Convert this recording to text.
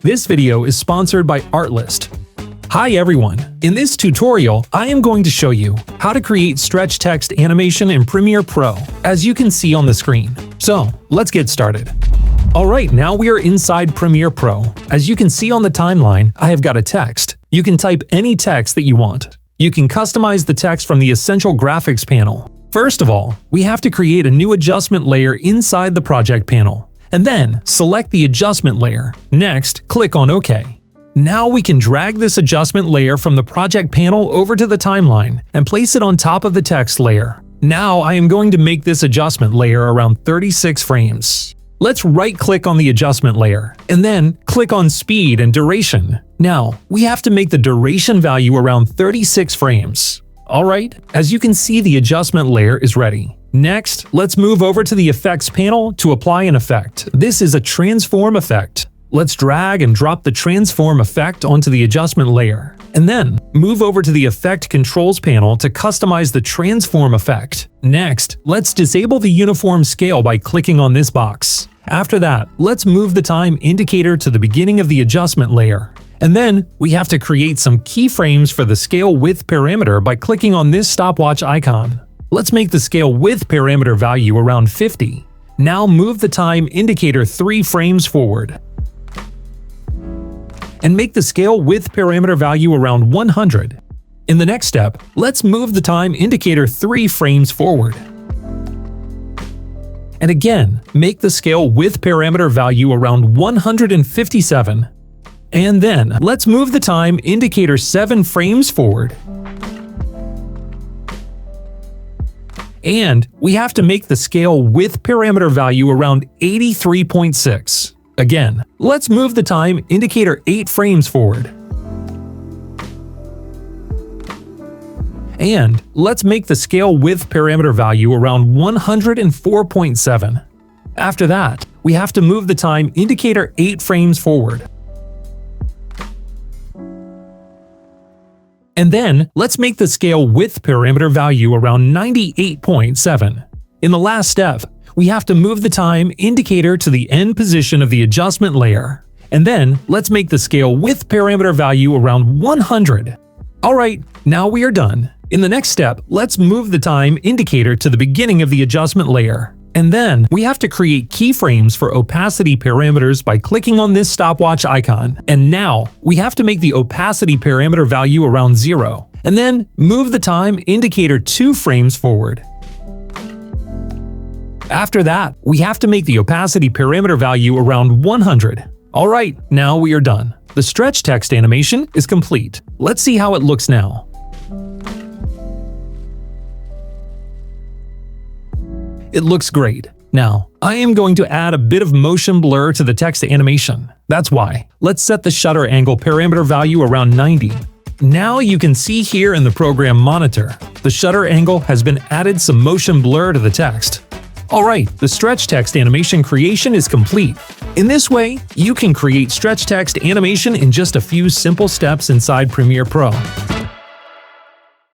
This video is sponsored by Artlist. Hi everyone! In this tutorial, I am going to show you how to create stretch text animation in Premiere Pro, as you can see on the screen. So, let's get started. Alright, now we are inside Premiere Pro. As you can see on the timeline, I have got a text. You can type any text that you want. You can customize the text from the Essential Graphics panel. First of all, we have to create a new adjustment layer inside the project panel, and then select the adjustment layer. Next, click on OK. Now we can drag this adjustment layer from the project panel over to the timeline and place it on top of the text layer. Now I am going to make this adjustment layer around 36 frames. Let's right-click on the adjustment layer, and then click on Speed and Duration. Now, we have to make the duration value around 36 frames. Alright, as you can see, the adjustment layer is ready. Next, let's move over to the Effects panel to apply an effect. This is a transform effect. Let's drag and drop the transform effect onto the adjustment layer, and then move over to the Effect Controls panel to customize the transform effect. Next, let's disable the uniform scale by clicking on this box. After that, let's move the time indicator to the beginning of the adjustment layer. And then, we have to create some keyframes for the scale width parameter by clicking on this stopwatch icon. Let's make the scale width parameter value around 50. Now move the time indicator 3 frames forward. And make the scale width parameter value around 100. In the next step, let's move the time indicator 3 frames forward. And again, make the scale width parameter value around 157. And then, let's move the time indicator 7 frames forward. And we have to make the scale width parameter value around 83.6. Again, let's move the time indicator 8 frames forward. And let's make the scale width parameter value around 104.7. After that, we have to move the time indicator 8 frames forward. And then, let's make the scale width parameter value around 98.7. In the last step, we have to move the time indicator to the end position of the adjustment layer. And then, let's make the scale width parameter value around 100. Alright, now we are done. In the next step, let's move the time indicator to the beginning of the adjustment layer. And then, we have to create keyframes for opacity parameters by clicking on this stopwatch icon. And now, we have to make the opacity parameter value around 0. And then, move the time indicator 2 frames forward. After that, we have to make the opacity parameter value around 100. Alright, now we are done. The stretch text animation is complete. Let's see how it looks now. It looks great. Now, I am going to add a bit of motion blur to the text animation. That's why. Let's set the shutter angle parameter value around 90. Now you can see here in the program monitor, the shutter angle has been added some motion blur to the text. Alright, the stretch text animation creation is complete. In this way, you can create stretch text animation in just a few simple steps inside Premiere Pro.